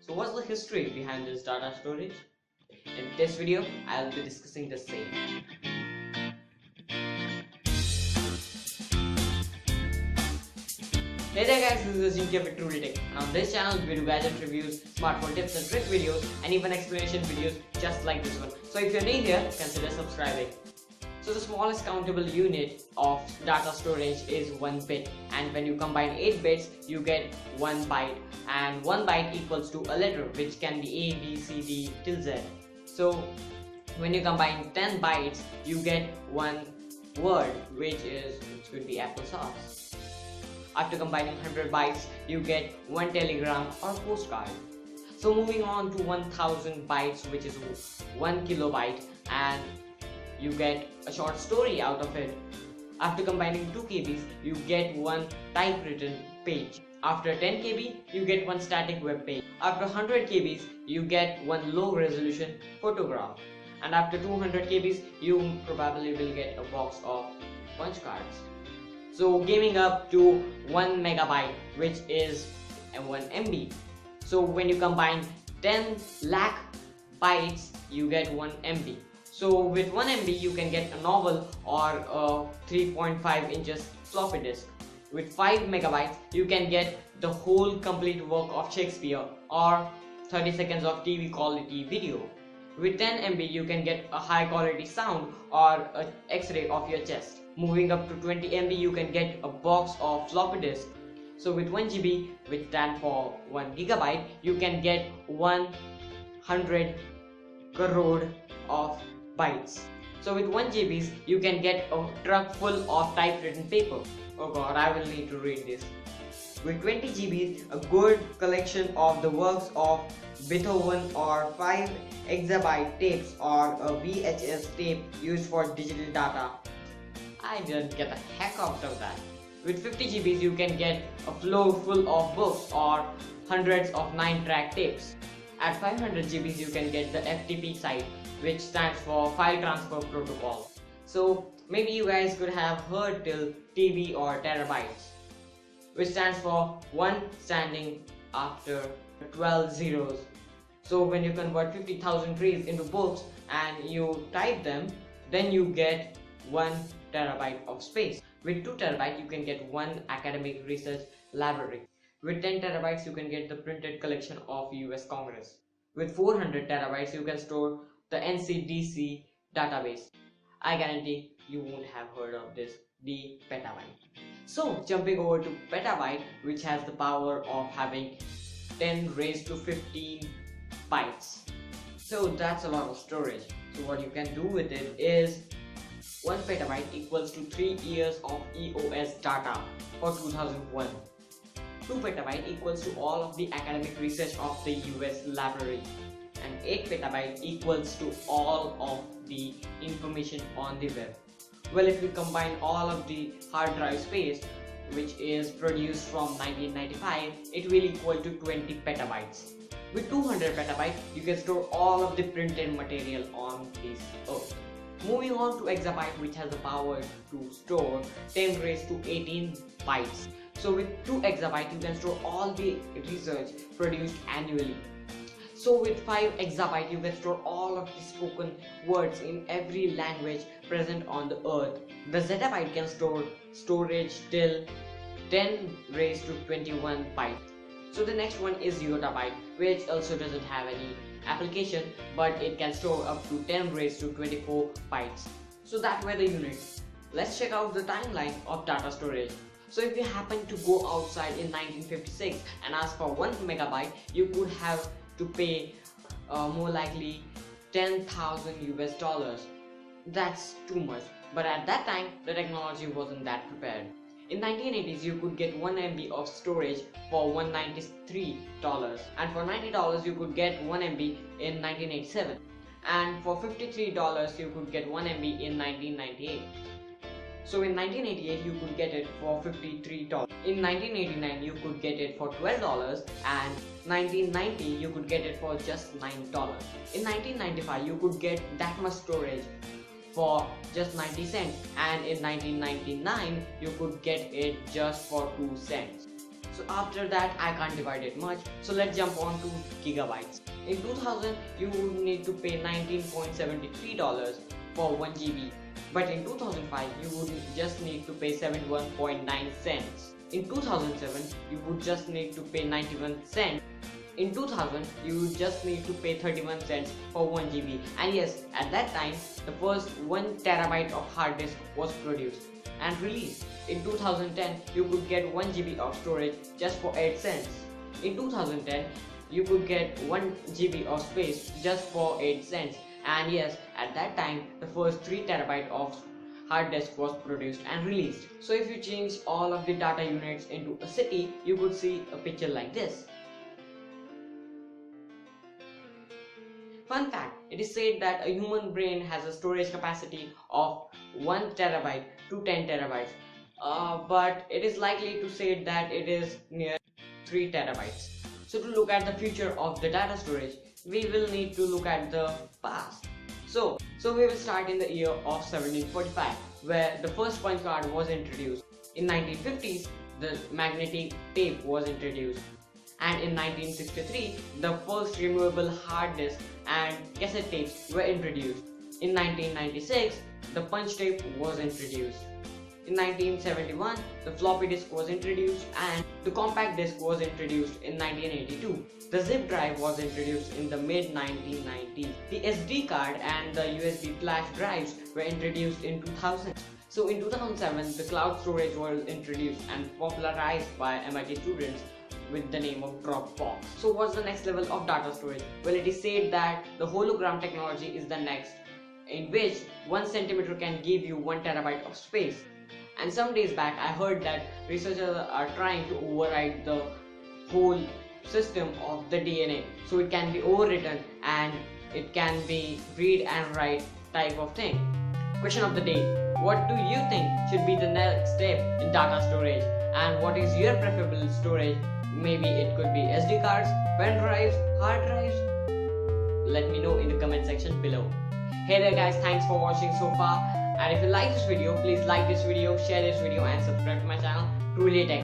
So what's the history behind this data storage? In this video, I'll be discussing the same. Hey there guys, this is Ajinkya with Truly Tech, and on this channel we do gadget reviews, smartphone tips and trick videos, and even explanation videos just like this one. So if you're new here, consider subscribing. So the smallest countable unit of data storage is 1 bit, and when you combine 8 bits you get 1 byte, and 1 byte equals to a letter which can be A, B, C, D till Z. So when you combine 10 bytes you get 1 word which could be applesauce. After combining 100 bytes you get 1 telegram or postcard. So moving on to 1000 bytes, which is 1 kilobyte, and you get a short story out of it. After combining 2 kbs, you get 1 typewritten page. After 10 kb, you get 1 static web page. After 100 kbs, you get 1 low resolution photograph. And after 200 kbs, you probably will get a box of punch cards. So gaming up to 1 megabyte, which is 1 MB. So when you combine 10 lakh bytes, you get 1 MB. So with 1 MB you can get a novel or a 3.5 inches floppy disk. With 5 megabytes you can get the whole complete work of Shakespeare or 30 seconds of TV quality video. With 10 MB you can get a high quality sound or an X-ray of your chest. Moving up to 20 MB you can get a box of floppy disk. So with 1 GB, which stands for 1 gigabyte, you can get 100 crore of bytes. So with 1 GB, you can get a truck full of typewritten paper. Oh god, I will need to read this. With 20 GB, a good collection of the works of Beethoven or 5 Exabyte tapes or a VHS tape used for digital data. I didn't get the heck out of that. With 50 GB, you can get a floor full of books or hundreds of 9-track tapes. At 500 GB, you can get the FTP site, which stands for File Transfer Protocol. So maybe you guys could have heard till TB or terabytes, which stands for 1 standing after 12 zeros. So when you convert 50,000 trees into books and you type them, then you get 1 terabyte of space. With 2 terabytes, you can get 1 academic research library. With 10 terabytes, you can get the printed collection of US Congress. With 400 terabytes, you can store the NCDC database. I guarantee you won't have heard of this, the petabyte. So jumping over to petabyte, which has the power of having 10 raised to 15 bytes. So that's a lot of storage. So what you can do with it is 1 petabyte equals to 3 years of EOS data for 2001. 2 petabyte equals to all of the academic research of the US library. And 8 petabyte equals to all of the information on the web. Well, if we combine all of the hard drive space, which is produced from 1995, it will equal to 20 petabytes. With 200 petabytes, you can store all of the printed material on this earth. Moving on to Exabyte, which has the power to store 10 raised to 18 bytes. So with 2 exabyte, you can store all the research produced annually. So with 5 exabyte, you can store all of the spoken words in every language present on the earth. The zettabyte can store storage till 10 raised to 21 bytes. So the next one is yottabyte, which also doesn't have any application, but it can store up to 10 raised to 24 bytes. So that were the units. Let's check out the timeline of data storage. So if you happen to go outside in 1956 and ask for 1 megabyte, you could have to pay more likely 10,000 US dollars. That's too much, but at that time the technology wasn't that prepared. In 1980s, you could get 1 MB of storage for $193, and for $90 you could get 1 MB in 1987, and for $53 you could get 1 MB in 1998. So in 1988 you could get it for $53. In 1989 you could get it for $12, and 1990 you could get it for just $9. In 1995 you could get that much storage for just 90 cents, and in 1999 you could get it just for 2 cents. So after that I can't divide it much. So let's jump on to gigabytes. In 2000 you would need to pay $19.73 for 1 GB. But in 2005 you would just need to pay 71.9 cents. In 2007 you would just need to pay 91 cents. In 2000 you would just need to pay 31 cents for 1 GB. And yes, at that time the first 1 terabyte of hard disk was produced and released. In 2010 you could get 1 GB of storage just for 8 cents. In 2010 you could get 1 GB of space just for 8 cents. And yes, at that time the first 3 terabyte of hard disk was produced and released. So if you change all of the data units into a city, you could see a picture like this. Fun fact, it is said that a human brain has a storage capacity of 1 terabyte to 10 terabytes. But it is likely to say that it is near 3 terabytes. So to look at the future of the data storage, we will need to look at the past. So we will start in the year of 1745, where the first punch card was introduced. In 1950s, the magnetic tape was introduced. And in 1963, the first removable hard disk and cassette tapes were introduced. In 1996, the punch tape was introduced. In 1971, the floppy disk was introduced and the compact disk was introduced in 1982. The zip drive was introduced in the mid-1990s. The SD card and the USB flash drives were introduced in 2000. So in 2007, the cloud storage was introduced and popularized by MIT students with the name of Dropbox. So what's the next level of data storage? Well, it is said that the hologram technology is the next, in which 1 centimeter can give you 1 terabyte of space. And some days back I heard that researchers are trying to override the whole system of the DNA, so it can be overwritten and it can be read and write type of thing. Question of the day: what do you think should be the next step in data storage, and what is your preferable storage? Maybe it could be SD cards, pen drives, hard drives. Let me know in the comment section below. Hey there guys, thanks for watching so far, and if you like this video, please like this video, share this video and subscribe to my channel Truly Tech.